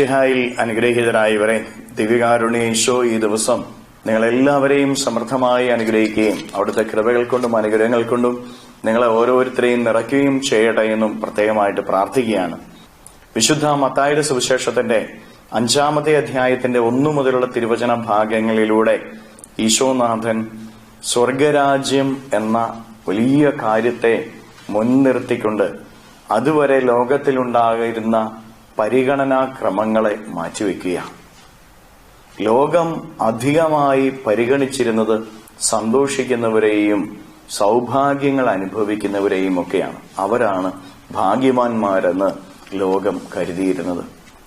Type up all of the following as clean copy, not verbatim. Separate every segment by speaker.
Speaker 1: മിശിഹായിൽ അനുഗ്രഹീതരായവരെ, ദിവ്യകാരുണ്യ ഈശോ ഈ ദിവസം നിങ്ങളെല്ലാവരെയും സമൃദ്ധമായി അനുഗ്രഹിക്കുകയും അവിടുത്തെ കൃപകൾ കൊണ്ടും അനുഗ്രഹങ്ങൾ കൊണ്ടും നിങ്ങളെ ഓരോരുത്തരെയും നിറയ്ക്കുകയും ചെയ്യട്ടെ എന്നും പ്രത്യേകമായിട്ട് പ്രാർത്ഥിക്കുകയാണ്. വിശുദ്ധ മത്തായിയുടെ സുവിശേഷത്തിന്റെ 5-ാമത്തെ അധ്യായത്തിന്റെ 1 മുതലുള്ള തിരുവചന ഭാഗങ്ങളിലൂടെ ഈശോനാഥൻ സ്വർഗരാജ്യം എന്ന വലിയ കാര്യത്തെ മുൻനിർത്തിക്കൊണ്ട് അതുവരെ ലോകത്തിലുണ്ടായിരുന്ന പരിഗണനാക്രമങ്ങളെ മാറ്റിവെക്കുകയാണ്. ലോകം അധികമായി പരിഗണിച്ചിരുന്നത് സന്തോഷിക്കുന്നവരെയും സൗഭാഗ്യങ്ങൾ അനുഭവിക്കുന്നവരെയും ഒക്കെയാണ്. അവരാണ് ഭാഗ്യവാന്മാരെന്ന് ലോകം കരുതിയിരുന്നത്.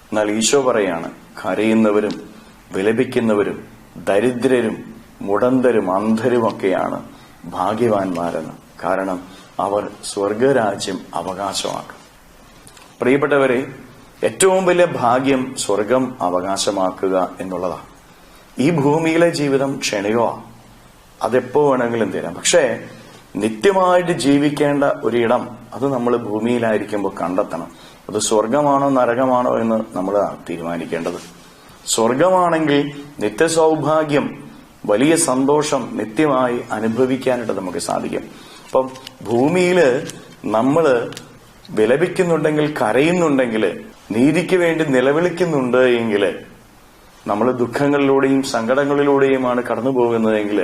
Speaker 1: എന്നാൽ ഈശോ പറയാണ്, കരയുന്നവരും വിലപിക്കുന്നവരും ദരിദ്രരും മുടന്തരും അന്ധരുമൊക്കെയാണ് ഭാഗ്യവാന്മാരെന്ന്. കാരണം അവർ സ്വർഗരാജ്യം അവകാശമാക്കും. പ്രിയപ്പെട്ടവരെ, ഏറ്റവും വലിയ ഭാഗ്യം സ്വർഗം അവകാശമാക്കുക എന്നുള്ളതാണ്. ഈ ഭൂമിയിലെ ജീവിതം ക്ഷണികമാണ്, അതെപ്പോ വേണമെങ്കിലും തരാം. പക്ഷേ നിത്യമായിട്ട് ജീവിക്കേണ്ട ഒരിടം അത് നമ്മൾ ഭൂമിയിലായിരിക്കുമ്പോൾ കണ്ടെത്തണം. അത് സ്വർഗമാണോ നരകമാണോ എന്ന് നമ്മൾ തീരുമാനിക്കേണ്ടത്. സ്വർഗമാണെങ്കിൽ നിത്യസൗഭാഗ്യം, വലിയ സന്തോഷം നിത്യമായി അനുഭവിക്കാനായിട്ട് നമുക്ക് സാധിക്കും. അപ്പം ഭൂമിയില് നമ്മള് വിലപിക്കുന്നുണ്ടെങ്കിൽ, കരയുന്നുണ്ടെങ്കിൽ, നീതിക്ക് വേണ്ടി നിലവിളിക്കുന്നുണ്ട് എങ്കിൽ, നമ്മൾ ദുഃഖങ്ങളിലൂടെയും സങ്കടങ്ങളിലൂടെയുമാണ് കടന്നു പോകുന്നതെങ്കിൽ,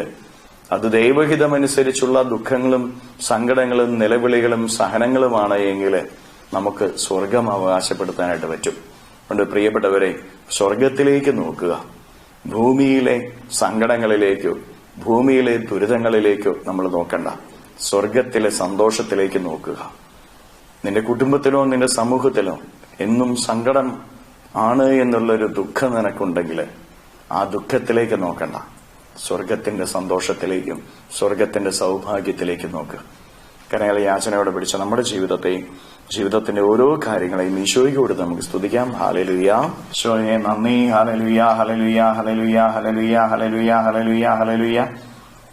Speaker 1: അത് ദൈവഹിതമനുസരിച്ചുള്ള ദുഃഖങ്ങളും സങ്കടങ്ങളും നിലവിളികളും സഹനങ്ങളുമാണ് എങ്കിൽ നമുക്ക് സ്വർഗം അവകാശപ്പെടുത്താനായിട്ട് പറ്റും. അതുകൊണ്ട് പ്രിയപ്പെട്ടവരെ, സ്വർഗത്തിലേക്ക് നോക്കുക. ഭൂമിയിലെ സങ്കടങ്ങളിലേക്കോ ഭൂമിയിലെ ദുരിതങ്ങളിലേക്കോ നമ്മൾ നോക്കണ്ട. സ്വർഗത്തിലെ സന്തോഷത്തിലേക്ക് നോക്കുക. നിന്റെ കുടുംബത്തിലോ നിന്റെ സമൂഹത്തിലോ എന്നും സങ്കടം ആണ് എന്നുള്ളൊരു ദുഃഖം നിനക്കുണ്ടെങ്കിൽ ആ ദുഃഖത്തിലേക്ക് നോക്കണ്ട. സ്വർഗത്തിന്റെ സന്തോഷത്തിലേക്കും സ്വർഗത്തിന്റെ സൗഭാഗ്യത്തിലേക്കും നോക്കുക. കരങ്ങളെ യാചനയോടെ പിടിച്ച നമ്മുടെ ജീവിതത്തെയും ജീവിതത്തിന്റെ ഓരോ കാര്യങ്ങളെയും ഈശോയ്ക്ക് കൊടുത്ത് നമുക്ക് സ്തുതിക്കാം. ഹല്ലേലൂയ. ഈശോയെ നന്ദി. Hallelujah, hallelujah, hallelujah, hallelujah, hallelujah, hallelujah, hallelujah.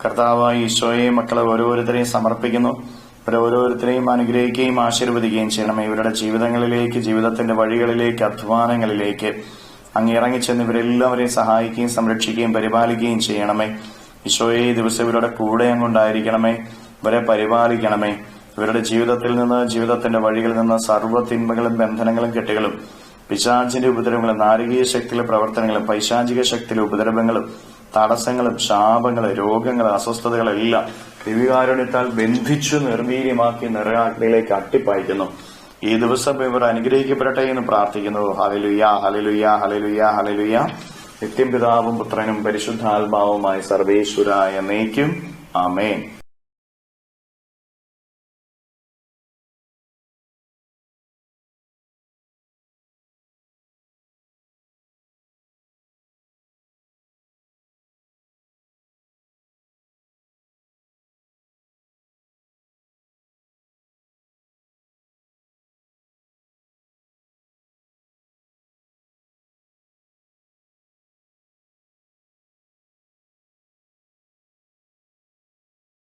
Speaker 1: കർത്താവായ ഈശോയെ, മക്കളെ ഓരോരുത്തരെയും സമർപ്പിക്കുന്നു. ഇവരെ ഓരോരുത്തരെയും അനുഗ്രഹിക്കുകയും ആശീർവദിക്കുകയും ചെയ്യണമേ. ഇവരുടെ ജീവിതങ്ങളിലേക്ക്, ജീവിതത്തിന്റെ വഴികളിലേക്ക്, അധ്വാനങ്ങളിലേക്ക് അങ്ങ് ഇറങ്ങിച്ചെന്ന് ഇവരെല്ലാവരെയും സഹായിക്കുകയും സംരക്ഷിക്കുകയും പരിപാലിക്കുകയും ചെയ്യണമേ. ഈശോയെ, ഈ ദിവസം ഇവരുടെ കൂടെ അങ്ങുണ്ടായിരിക്കണമേ. ഇവരെ പരിപാലിക്കണമേ. ഇവരുടെ ജീവിതത്തിൽ നിന്ന്, ജീവിതത്തിന്റെ വഴികളിൽ നിന്ന് സർവ്വ തിന്മകളും ബന്ധനങ്ങളും കെട്ടുകളും പിശാചിന്റെ ഉപദ്രവങ്ങളും നാരകീയ ശക്തിയിലെ പ്രവർത്തനങ്ങളും പൈശാചിക ശക്തിയിലെ ഉപദ്രവങ്ങളും തടസ്സങ്ങളും ശാപങ്ങളും രോഗങ്ങളും അസ്വസ്ഥതകളെല്ലാം ദിവ്യകാരുണ്യത്താൽ ബന്ധിച്ചു നിർവീര്യമാക്കി നിറയാഗ്നിയിലേക്ക് അട്ടിപ്പായിക്കുന്നു. ഈ ദിവസം ഇവർ അനുഗ്രഹിക്കപ്പെടട്ടെ എന്ന് പ്രാർത്ഥിക്കുന്നു. Hallelujah, hallelujah, hallelujah, hallelujah. നിത്യം പിതാവും പുത്രനും പരിശുദ്ധാത്മാവുമായ സർവേശ്വരായ എന്നേക്കും ആമേൻ.